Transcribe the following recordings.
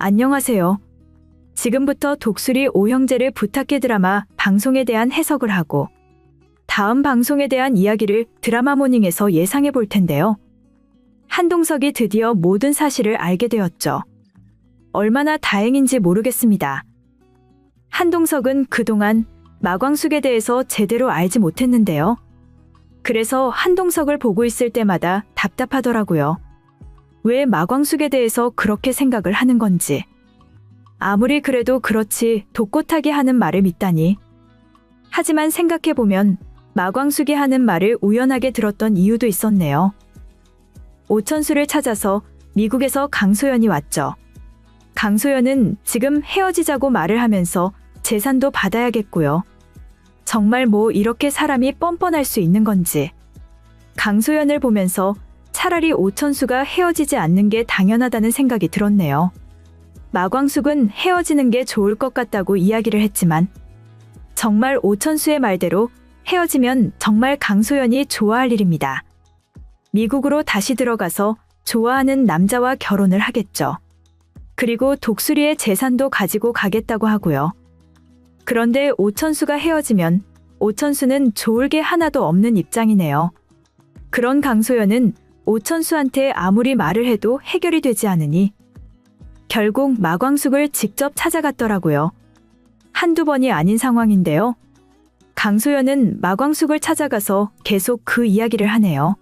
안녕하세요. 지금부터 독수리 오형제를 부탁해 드라마 방송에 대한 해석을 하고 다음 방송에 대한 이야기를 드라마 모닝에서 예상해 볼 텐데요. 한동석이 드디어 모든 사실을 알게 되었죠. 얼마나 다행인지 모르겠습니다. 한동석은 그동안 마광숙에 대해서 제대로 알지 못했는데요. 그래서 한동석을 보고 있을 때마다 답답하더라고요. 왜 마광숙에 대해서 그렇게 생각을 하는 건지. 아무리 그래도 그렇지 독고타기 하는 말을 믿다니. 하지만 생각해보면 마광숙이 하는 말을 우연하게 들었던 이유도 있었네요. 오천수를 찾아서 미국에서 강소연이 왔죠. 강소연은 지금 헤어지자고 말을 하면서 재산도 받아야겠고요. 정말 뭐 이렇게 사람이 뻔뻔할 수 있는 건지. 강소연을 보면서 차라리 오천수가 헤어지지 않는 게 당연하다는 생각이 들었네요. 마광숙은 헤어지는 게 좋을 것 같다고 이야기를 했지만 정말 오천수의 말대로 헤어지면 정말 강소연이 좋아할 일입니다. 미국으로 다시 들어가서 좋아하는 남자와 결혼을 하겠죠. 그리고 독수리의 재산도 가지고 가겠다고 하고요. 그런데 오천수가 헤어지면 오천수는 좋을 게 하나도 없는 입장이네요. 그런 강소연은 오천수한테 아무리 말을 해도 해결이 되지 않으니 결국 마광숙을 직접 찾아갔더라고요. 한두 번이 아닌 상황인데요. 강소연은 마광숙을 찾아가서 계속 그 이야기를 하네요.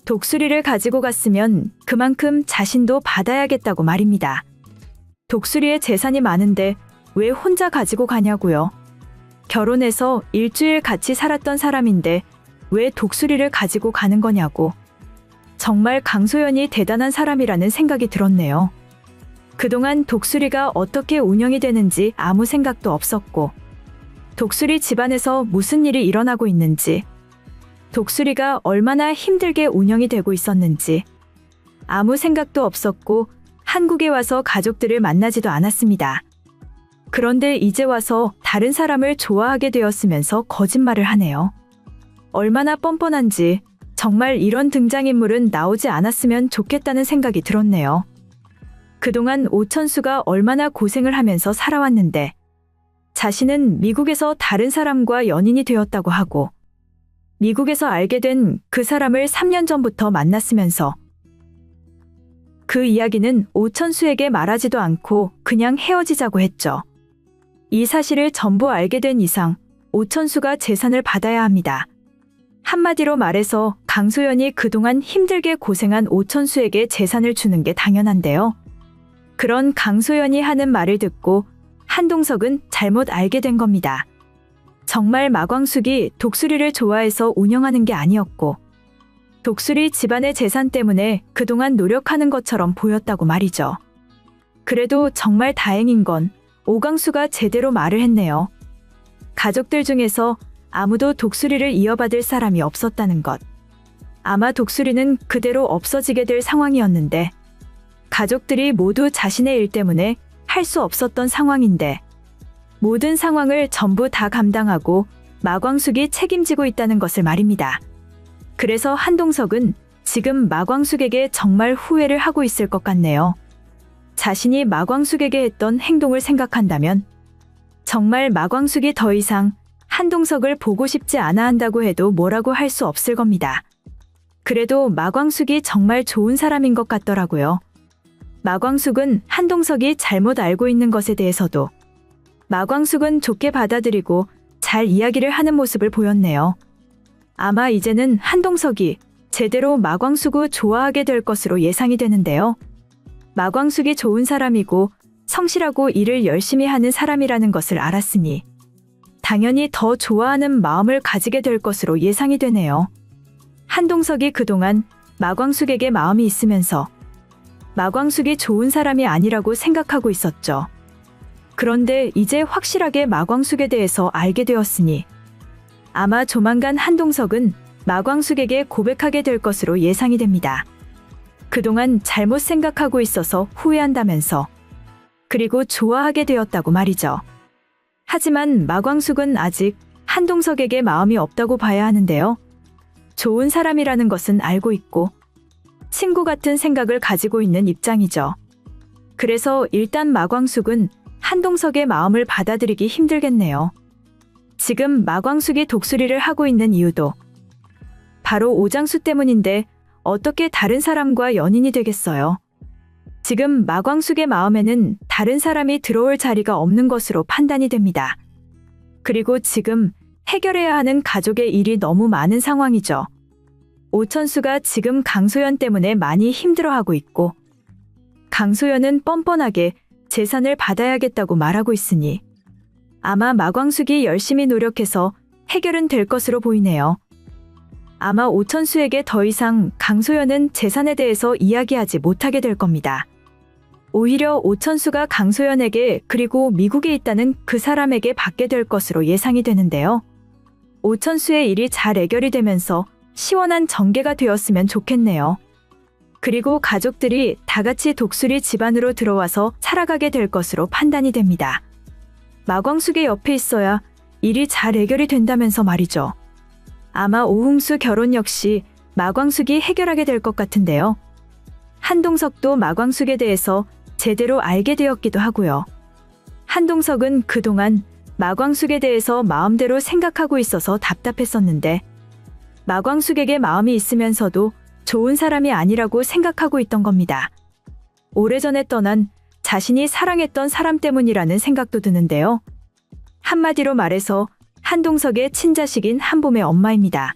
독수리를 가지고 갔으면 그만큼 자신도 받아야겠다고 말입니다. 독수리의 재산이 많은데 왜 혼자 가지고 가냐고요. 결혼해서 일주일 같이 살았던 사람인데 왜 독수리를 가지고 가는 거냐고. 정말 강소연이 대단한 사람이라는 생각이 들었네요. 그동안 독수리가 어떻게 운영이 되는지 아무 생각도 없었고, 독수리 집안에서 무슨 일이 일어나고 있는지, 독수리가 얼마나 힘들게 운영이 되고 있었는지 아무 생각도 없었고 한국에 와서 가족들을 만나지도 않았습니다. 그런데 이제 와서 다른 사람을 좋아하게 되었으면서 거짓말을 하네요. 얼마나 뻔뻔한지. 정말 이런 등장인물은 나오지 않았으면 좋겠다는 생각이 들었네요. 그동안 오천수가 얼마나 고생을 하면서 살아왔는데 자신은 미국에서 다른 사람과 연인이 되었다고 하고 미국에서 알게 된 그 사람을 3년 전부터 만났으면서 그 이야기는 오천수에게 말하지도 않고 그냥 헤어지자고 했죠. 이 사실을 전부 알게 된 이상 오천수가 재산을 받아야 합니다. 한마디로 말해서 강소연이 그동안 힘들게 고생한 오천수에게 재산을 주는 게 당연한데요. 그런 강소연이 하는 말을 듣고 한동석은 잘못 알게 된 겁니다. 정말 마광숙이 독수리를 좋아해서 운영하는 게 아니었고 독수리 집안의 재산 때문에 그동안 노력하는 것처럼 보였다고 말이죠. 그래도 정말 다행인 건 오광수가 제대로 말을 했네요. 가족들 중에서 아무도 독수리를 이어받을 사람이 없었다는 것. 아마 독수리는 그대로 없어지게 될 상황이었는데 가족들이 모두 자신의 일 때문에 할 수 없었던 상황인데 모든 상황을 전부 다 감당하고 마광숙이 책임지고 있다는 것을 말입니다. 그래서 한동석은 지금 마광숙에게 정말 후회를 하고 있을 것 같네요. 자신이 마광숙에게 했던 행동을 생각한다면 정말 마광숙이 더 이상 한동석을 보고 싶지 않아 한다고 해도 뭐라고 할 수 없을 겁니다. 그래도 마광숙이 정말 좋은 사람인 것 같더라고요. 마광숙은 한동석이 잘못 알고 있는 것에 대해서도 마광숙은 좋게 받아들이고 잘 이야기를 하는 모습을 보였네요. 아마 이제는 한동석이 제대로 마광숙을 좋아하게 될 것으로 예상이 되는데요. 마광숙이 좋은 사람이고 성실하고 일을 열심히 하는 사람이라는 것을 알았으니 당연히 더 좋아하는 마음을 가지게 될 것으로 예상이 되네요. 한동석이 그동안 마광숙에게 마음이 있으면서 마광숙이 좋은 사람이 아니라고 생각하고 있었죠. 그런데 이제 확실하게 마광숙에 대해서 알게 되었으니 아마 조만간 한동석은 마광숙에게 고백하게 될 것으로 예상이 됩니다. 그동안 잘못 생각하고 있어서 후회한다면서 그리고 좋아하게 되었다고 말이죠. 하지만 마광숙은 아직 한동석에게 마음이 없다고 봐야 하는데요. 좋은 사람이라는 것은 알고 있고 친구 같은 생각을 가지고 있는 입장이죠. 그래서 일단 마광숙은 한동석의 마음을 받아들이기 힘들겠네요. 지금 마광숙이 독수리를 하고 있는 이유도 바로 오장수 때문인데 어떻게 다른 사람과 연인이 되겠어요? 지금 마광숙의 마음에는 다른 사람이 들어올 자리가 없는 것으로 판단이 됩니다. 그리고 지금 해결해야 하는 가족의 일이 너무 많은 상황이죠. 오천수가 지금 강소연 때문에 많이 힘들어하고 있고 강소연은 뻔뻔하게 재산을 받아야겠다고 말하고 있으니 아마 마광숙이 열심히 노력해서 해결은 될 것으로 보이네요. 아마 오천수에게 더 이상 강소연은 재산에 대해서 이야기하지 못하게 될 겁니다. 오히려 오천수가 강소연에게 그리고 미국에 있다는 그 사람에게 받게 될 것으로 예상이 되는데요. 오천수의 일이 잘 해결이 되면서 시원한 전개가 되었으면 좋겠네요. 그리고 가족들이 다 같이 독수리 집안으로 들어와서 살아가게 될 것으로 판단이 됩니다. 마광숙의 옆에 있어야 일이 잘 해결이 된다면서 말이죠. 아마 오흥수 결혼 역시 마광숙이 해결하게 될 것 같은데요. 한동석도 마광숙에 대해서 제대로 알게 되었기도 하고요. 한동석은 그동안 마광숙에 대해서 마음대로 생각하고 있어서 답답했었는데 마광숙에게 마음이 있으면서도 좋은 사람이 아니라고 생각하고 있던 겁니다. 오래전에 떠난 자신이 사랑했던 사람 때문이라는 생각도 드는데요. 한마디로 말해서 한동석의 친자식인 한봄의 엄마입니다.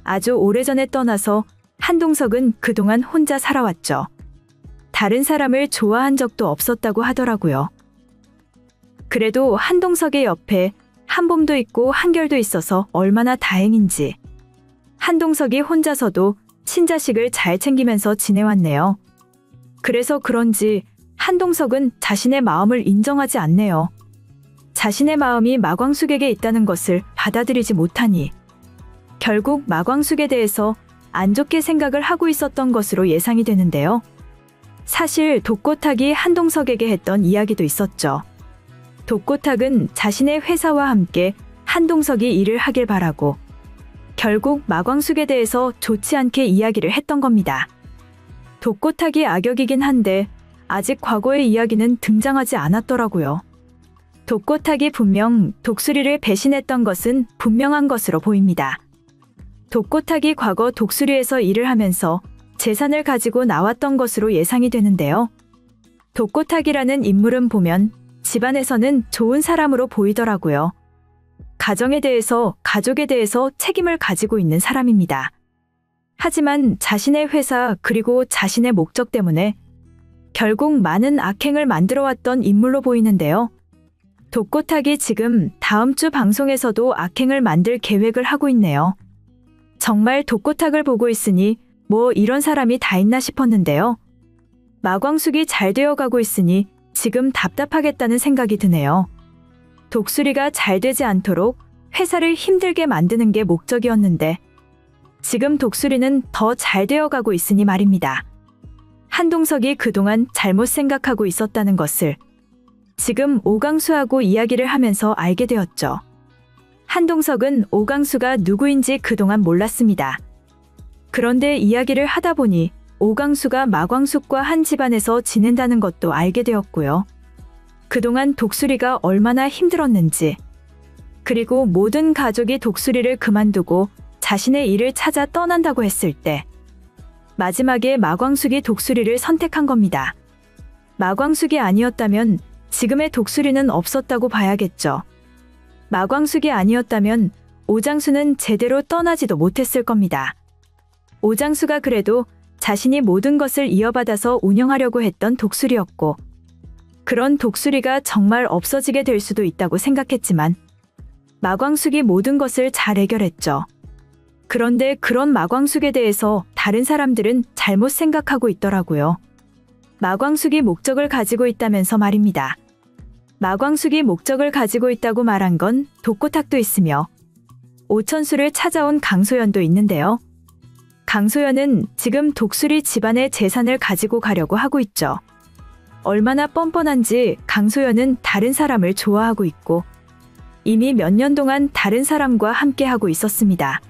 아주 오래전에 떠나서 한동석은 그동안 혼자 살아왔죠. 다른 사람을 좋아한 적도 없었다고 하더라고요. 그래도 한동석의 옆에 한봄도 있고 한결도 있어서 얼마나 다행인지. 한동석이 혼자서도 친자식을 잘 챙기면서 지내왔네요. 그래서 그런지 한동석은 자신의 마음을 인정하지 않네요. 자신의 마음이 마광숙에게 있다는 것을 받아들이지 못하니 결국 마광숙에 대해서 안 좋게 생각을 하고 있었던 것으로 예상이 되는데요. 사실 독고탁이 한동석에게 했던 이야기도 있었죠. 독고탁은 자신의 회사와 함께 한동석이 일을 하길 바라고 결국 마광숙에 대해서 좋지 않게 이야기를 했던 겁니다. 독고탁이 악역이긴 한데 아직 과거의 이야기는 등장하지 않았더라고요. 독고탁이 분명 독수리를 배신했던 것은 분명한 것으로 보입니다. 독고탁이 과거 독수리에서 일을 하면서 재산을 가지고 나왔던 것으로 예상이 되는데요. 독고탁이라는 인물은 보면 집안에서는 좋은 사람으로 보이더라고요. 가정에 대해서, 가족에 대해서 책임을 가지고 있는 사람입니다. 하지만 자신의 회사 그리고 자신의 목적 때문에 결국 많은 악행을 만들어왔던 인물로 보이는데요. 독고탁이 지금 다음 주 방송에서도 악행을 만들 계획을 하고 있네요. 정말 독고탁을 보고 있으니 뭐 이런 사람이 다 있나 싶었는데요. 마광숙이 잘 되어가고 있으니 지금 답답하겠다는 생각이 드네요. 독수리가 잘 되지 않도록 회사를 힘들게 만드는 게 목적이었는데 지금 독수리는 더 잘 되어가고 있으니 말입니다. 한동석이 그동안 잘못 생각하고 있었다는 것을 지금 오강수하고 이야기를 하면서 알게 되었죠. 한동석은 오강수가 누구인지 그동안 몰랐습니다. 그런데 이야기를 하다 보니 오강수가 마광숙과 한 집안에서 지낸다는 것도 알게 되었고요. 그동안 독수리가 얼마나 힘들었는지, 그리고 모든 가족이 독수리를 그만두고 자신의 일을 찾아 떠난다고 했을 때 마지막에 마광숙이 독수리를 선택한 겁니다. 마광숙이 아니었다면 지금의 독수리는 없었다고 봐야겠죠. 마광숙이 아니었다면 오장수는 제대로 떠나지도 못했을 겁니다. 오장수가 그래도 자신이 모든 것을 이어받아서 운영하려고 했던 독수리였고 그런 독수리가 정말 없어지게 될 수도 있다고 생각했지만 마광숙이 모든 것을 잘 해결했죠. 그런데 그런 마광숙에 대해서 다른 사람들은 잘못 생각하고 있더라고요. 마광숙이 목적을 가지고 있다면서 말입니다. 마광숙이 목적을 가지고 있다고 말한 건 독고탁도 있으며 오천수를 찾아온 강소연도 있는데요. 강소연은 지금 독수리 집안의 재산을 가지고 가려고 하고 있죠. 얼마나 뻔뻔한지 강소연은 다른 사람을 좋아하고 있고 이미 몇 년 동안 다른 사람과 함께하고 있었습니다.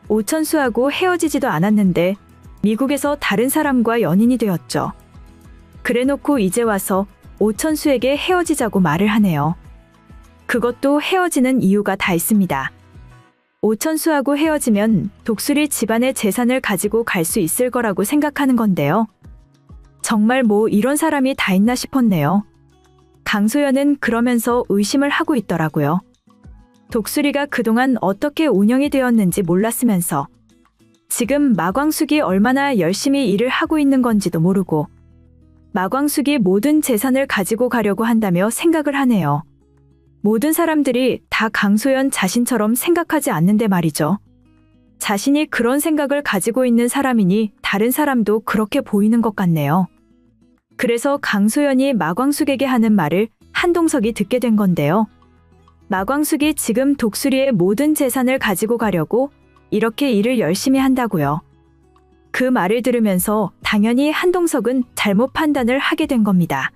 오천수하고 헤어지지도 않았는데 미국에서 다른 사람과 연인이 되었죠. 그래놓고 이제 와서 오천수에게 헤어지자고 말을 하네요. 그것도 헤어지는 이유가 다 있습니다. 오천수하고 헤어지면 독수리 집안의 재산을 가지고 갈 수 있을 거라고 생각하는 건데요. 정말 뭐 이런 사람이 다 있나 싶었네요. 강소연은 그러면서 의심을 하고 있더라고요. 독수리가 그동안 어떻게 운영이 되었는지 몰랐으면서 지금 마광숙이 얼마나 열심히 일을 하고 있는 건지도 모르고 마광숙이 모든 재산을 가지고 가려고 한다며 생각을 하네요. 모든 사람들이 다 강소연 자신처럼 생각하지 않는데 말이죠. 자신이 그런 생각을 가지고 있는 사람이니 다른 사람도 그렇게 보이는 것 같네요. 그래서 강소연이 마광숙에게 하는 말을 한동석이 듣게 된 건데요. 마광숙이 지금 독수리의 모든 재산을 가지고 가려고 이렇게 일을 열심히 한다고요. 그 말을 들으면서 당연히 한동석은 잘못 판단을 하게 된 겁니다.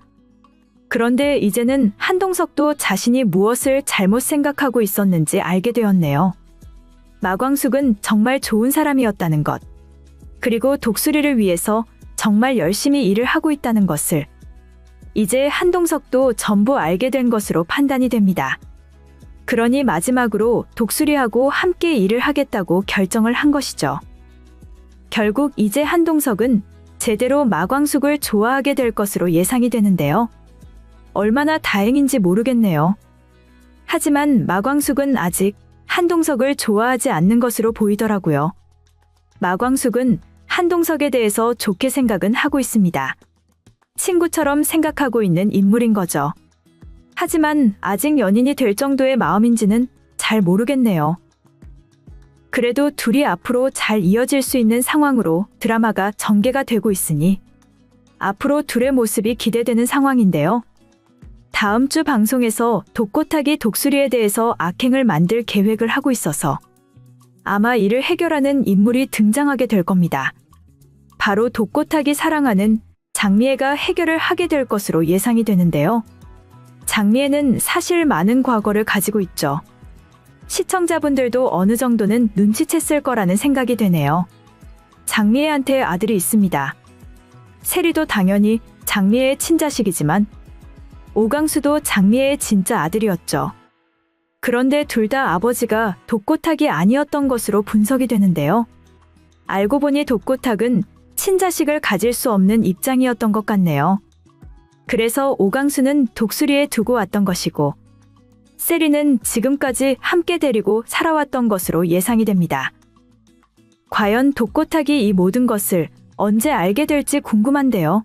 그런데 이제는 한동석도 자신이 무엇을 잘못 생각하고 있었는지 알게 되었네요. 마광숙은 정말 좋은 사람이었다는 것, 그리고 독수리를 위해서 정말 열심히 일을 하고 있다는 것을 이제 한동석도 전부 알게 된 것으로 판단이 됩니다. 그러니 마지막으로 독수리하고 함께 일을 하겠다고 결정을 한 것이죠. 결국 이제 한동석은 제대로 마광숙을 좋아하게 될 것으로 예상이 되는데요. 얼마나 다행인지 모르겠네요. 하지만 마광숙은 아직 한동석을 좋아하지 않는 것으로 보이더라고요. 마광숙은 한동석에 대해서 좋게 생각은 하고 있습니다. 친구처럼 생각하고 있는 인물인 거죠. 하지만 아직 연인이 될 정도의 마음인지는 잘 모르겠네요. 그래도 둘이 앞으로 잘 이어질 수 있는 상황으로 드라마가 전개가 되고 있으니 앞으로 둘의 모습이 기대되는 상황인데요. 다음 주 방송에서 독고타기 독수리에 대해서 악행을 만들 계획을 하고 있어서 아마 이를 해결하는 인물이 등장하게 될 겁니다. 바로 독고타기 사랑하는 장미애가 해결을 하게 될 것으로 예상이 되는데요. 장미애는 사실 많은 과거를 가지고 있죠. 시청자분들도 어느 정도는 눈치챘을 거라는 생각이 되네요. 장미애한테 아들이 있습니다. 세리도 당연히 장미애의 친자식이지만 오강수도 장미애의 진짜 아들이었죠. 그런데 둘 다 아버지가 독고탁이 아니었던 것으로 분석이 되는데요. 알고 보니 독고탁은 친자식을 가질 수 없는 입장이었던 것 같네요. 그래서 오강수는 독수리에 두고 왔던 것이고 세리는 지금까지 함께 데리고 살아왔던 것으로 예상이 됩니다. 과연 독고탁이 이 모든 것을 언제 알게 될지 궁금한데요.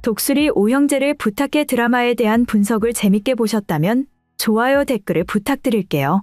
독수리 오형제를 부탁해 드라마에 대한 분석을 재밌게 보셨다면 좋아요 댓글을 부탁드릴게요.